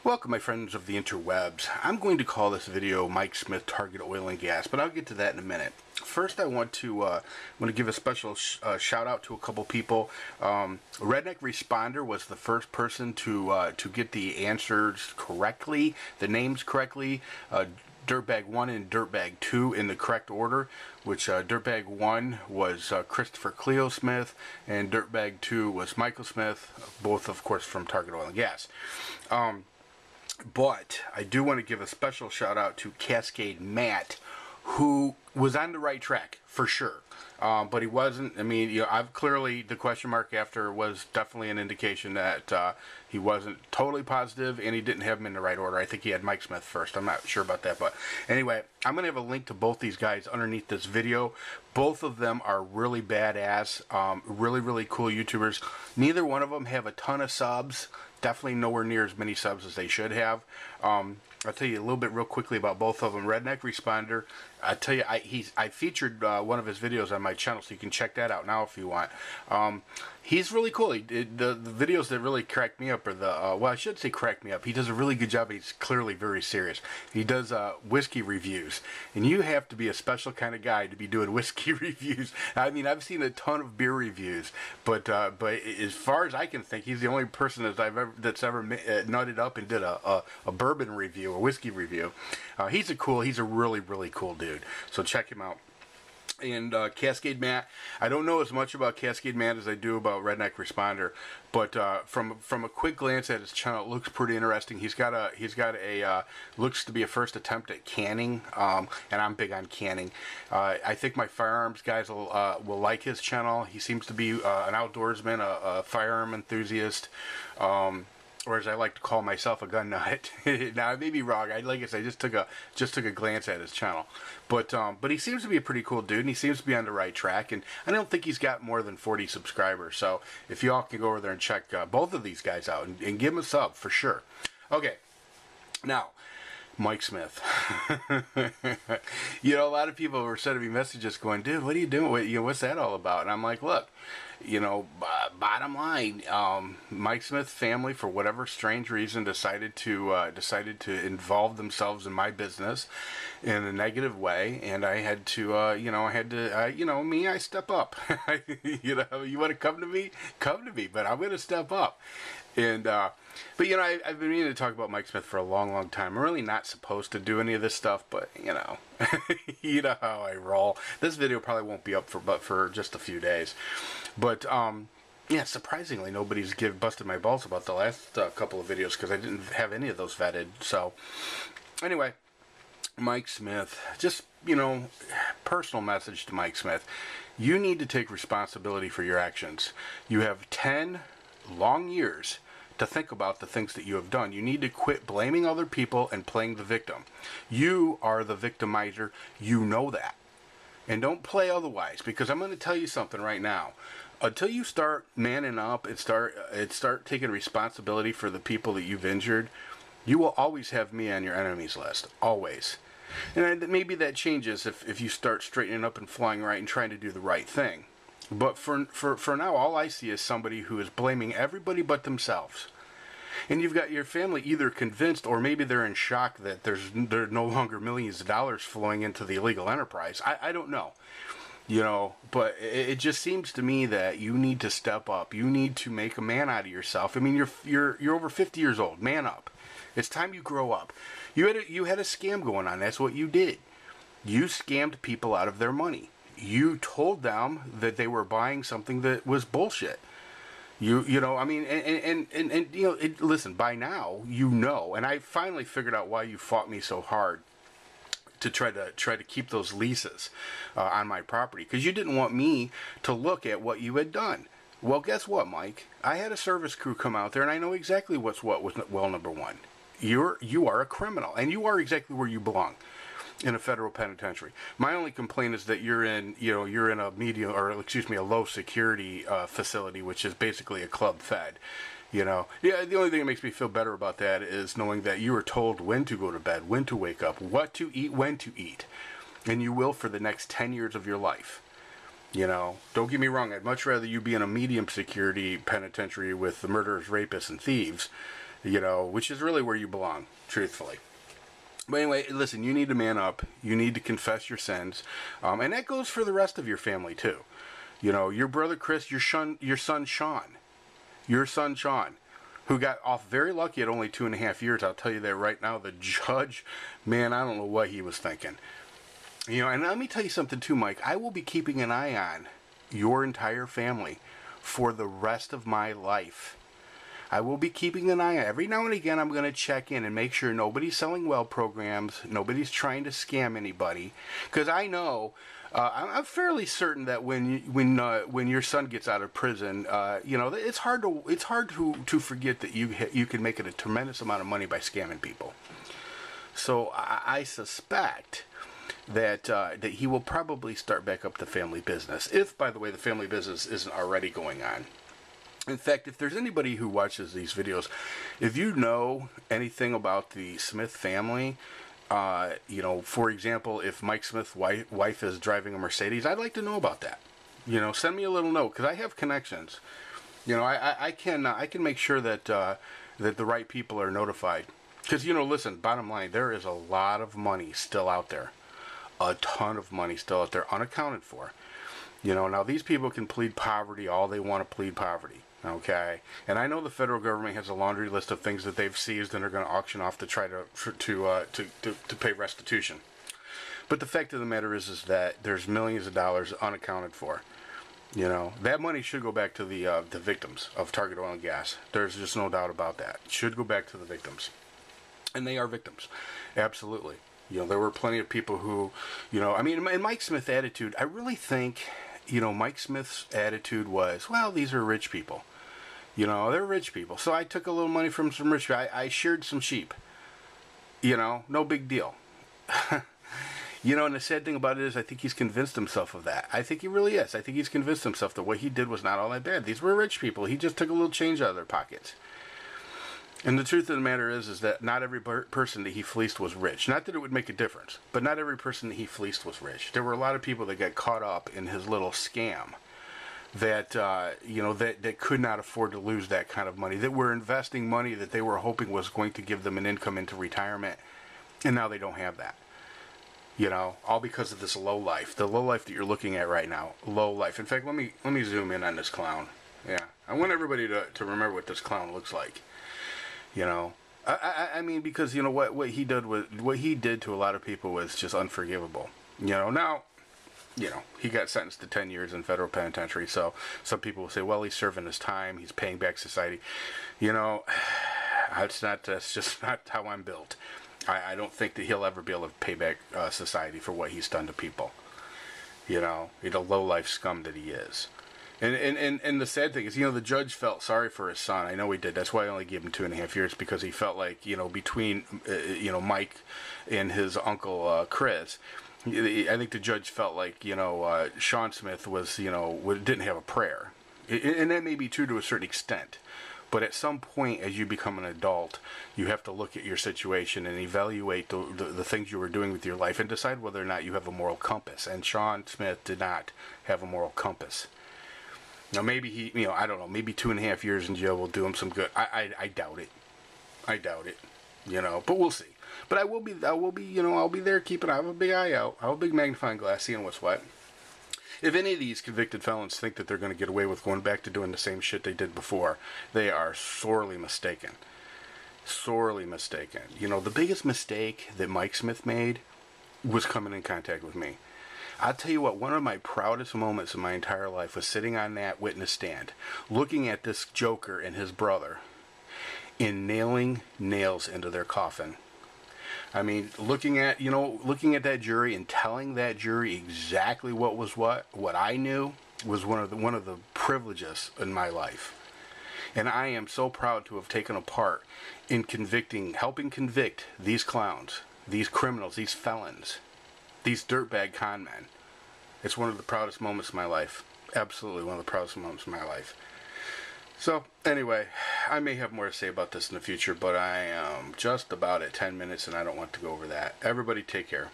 Welcome, my friends of the interwebs. I'm going to call this video Mike Smith Target Oil and Gas, but I'll get to that in a minute. First, I want to give a special shout out to a couple people. RedneckResponder was the first person to get the answers correctly, the names correctly. Dirtbag 1 and Dirtbag 2 in the correct order, which Dirtbag 1 was Christopher Cleo Smith, and Dirtbag 2 was Michael Smith, both, of course, from Target Oil and Gas. But I do want to give a special shout out to Cascadematt, who was on the right track for sure. But he wasn't. I mean, I've clearly, the question mark after was definitely an indication that he wasn't totally positive, and he didn't have him in the right order. I think he had Mike Smith first. I'm not sure about that, but anyway, I'm gonna have a link to both these guys underneath this video. Both of them are really badass, really cool YouTubers. Neither one of them have a ton of subs. Definitely nowhere near as many subs as they should have. I'll tell you a little bit real quickly about both of them. RedneckResponder, I tell you, I featured one of his videos on my channel, so you can check that out now if you want. He's really cool. The videos that really cracked me up are the, well, I should say cracked me up. He does a really good job. He's clearly very serious. He does whiskey reviews, and you have to be a special kind of guy to be doing whiskey reviews. I mean, I've seen a ton of beer reviews, but as far as I can think, he's the only person that's ever nutted up and did a bourbon review, a whiskey review. He's a really cool dude. So check him out. And Cascadematt, I don't know as much about Cascadematt as I do about RedneckResponder, but from a quick glance at his channel, it looks pretty interesting. He's got a looks to be a first attempt at canning, and I'm big on canning. I think my firearms guys will like his channel. He seems to be an outdoorsman, a firearm enthusiast. Or as I like to call myself, a gun nut. Now I may be wrong. Like I said, I just took a glance at his channel, but he seems to be a pretty cool dude, and he seems to be on the right track. And I don't think he's got more than 40 subscribers. So if y'all can go over there and check both of these guys out and give them a sub for sure. Okay, now Mike Smith. A lot of people were sending me messages going, "Dude, what are you doing? What's that all about?" And I'm like, look. Bottom line, Mike Smith's family, for whatever strange reason, decided to involve themselves in my business in a negative way, and I had to, I step up. You want to come to me, but I'm going to step up. And, but I've been meaning to talk about Mike Smith for a long time. I'm really not supposed to do any of this stuff, but, you know how I roll. This video probably won't be up for just a few days. But, yeah, surprisingly, nobody's busted my balls about the last couple of videos because I didn't have any of those vetted. So, anyway, Mike Smith, just, personal message to Mike Smith. You need to take responsibility for your actions. You have 10 long years to think about the things that you have done. You need to quit blaming other people and playing the victim. You are the victimizer. You know that. And don't play otherwise, because I'm going to tell you something right now. Until you start manning up and start taking responsibility for the people that you've injured, you will always have me on your enemies list. Always. And maybe that changes if you start straightening up and flying right and trying to do the right thing. But for now, all I see is somebody who is blaming everybody but themselves. And you've got your family either convinced, or maybe they're in shock that there are no longer millions of dollars flowing into the illegal enterprise. I don't know. But it just seems to me that you need to step up. You need to make a man out of yourself. I mean, you're over 50 years old. Man up. It's time you grow up. You had a scam going on. That's what you did. You scammed people out of their money. You told them that they were buying something that was bullshit. Listen, by now, and I finally figured out why you fought me so hard to try to keep those leases on my property, because you didn't want me to look at what you had done. Well, guess what, Mike? I had a service crew come out there, and I know exactly what's what with well number one. You are a criminal, and you are exactly where you belong. In a federal penitentiary. My only complaint is that you're in a low security facility, which is basically a club fed. Yeah, the only thing that makes me feel better about that is knowing that you were told when to go to bed, when to wake up, what to eat, when to eat, and you will for the next 10 years of your life. Don't get me wrong. I'd much rather you be in a medium security penitentiary with the murderers, rapists, and thieves which is really where you belong, truthfully. But anyway, listen, you need to man up. You need to confess your sins. And that goes for the rest of your family, too. Your brother Chris, your son Sean, who got off very lucky at only 2.5 years. I'll tell you that right now. The judge, man, I don't know what he was thinking. And let me tell you something, too, Mike. I will be keeping an eye on your entire family for the rest of my life. I will be keeping an eye on it. Every now and again, I'm going to check in and make sure nobody's selling well programs, nobody's trying to scam anybody. Because I know, I'm fairly certain that when your son gets out of prison, it's hard to forget that you can make it a tremendous amount of money by scamming people. So I suspect that he will probably start back up the family business, if, by the way, the family business isn't already going on. In fact, if there's anybody who watches these videos, if you know anything about the Smith family, for example, if Mike Smith's wife is driving a Mercedes, I'd like to know about that. Send me a little note, because I have connections. I can make sure that that the right people are notified. Because, listen, bottom line, there is a lot of money still out there. A ton of money still out there, unaccounted for. Now these people can plead poverty all they want to plead poverty. Okay, and I know the federal government has a laundry list of things that they've seized and are going to auction off to try to pay restitution. But the fact of the matter is that there's millions of dollars unaccounted for. That money should go back to the victims of Target Oil and Gas. There's just no doubt about that. It should go back to the victims, and they are victims, absolutely. There were plenty of people who, in Mike Smith's attitude, I really think, Mike Smith's attitude was, well, these are rich people. They're rich people. So I took a little money from some rich people. I sheared some sheep. No big deal. And the sad thing about it is I think he's convinced himself of that. I think he really is. I think he's convinced himself that what he did was not all that bad. These were rich people. He just took a little change out of their pockets. And the truth of the matter is that not every person that he fleeced was rich. Not that it would make a difference, but not every person that he fleeced was rich. There were a lot of people that got caught up in his little scam that, that could not afford to lose that kind of money, that were investing money that they were hoping was going to give them an income into retirement, and now they don't have that. All because of this low life, the low life that you're looking at right now, low life. In fact, let me zoom in on this clown. Yeah, I want everybody to remember what this clown looks like. I mean, because what he did to a lot of people was just unforgivable. Now, he got sentenced to 10 years in federal penitentiary. So some people will say, well, he's serving his time, he's paying back society. That's just not how I'm built. I don't think that he'll ever be able to pay back society for what he's done to people. He's a low life scum that he is. And the sad thing is, the judge felt sorry for his son. I know he did. That's why I only gave him 2.5 years, because he felt like, between, Mike and his uncle, Chris, I think the judge felt like, Sean Smith was, didn't have a prayer. And that may be true to a certain extent. But at some point, as you become an adult, you have to look at your situation and evaluate the things you were doing with your life and decide whether or not you have a moral compass. And Sean Smith did not have a moral compass. Now, maybe he, I don't know, maybe 2.5 years in jail will do him some good. I doubt it. I doubt it. But we'll see. But I will be, I'll be there keeping, I have a big eye out. I have a big magnifying glass seeing what's what. If any of these convicted felons think that they're going to get away with going back to doing the same shit they did before, they are sorely mistaken. Sorely mistaken. The biggest mistake that Mike Smith made was coming in contact with me. I'll tell you what, one of my proudest moments in my entire life was sitting on that witness stand, looking at this joker and his brother, and nailing nails into their coffin. I mean, looking at that jury and telling that jury exactly what was what I knew was one of the privileges in my life. And I am so proud to have taken a part in helping convict these clowns, these criminals, these felons, these dirtbag con men. It's one of the proudest moments of my life. Absolutely one of the proudest moments of my life. So, anyway, I may have more to say about this in the future, but I am just about at 10 minutes and I don't want to go over that. Everybody take care.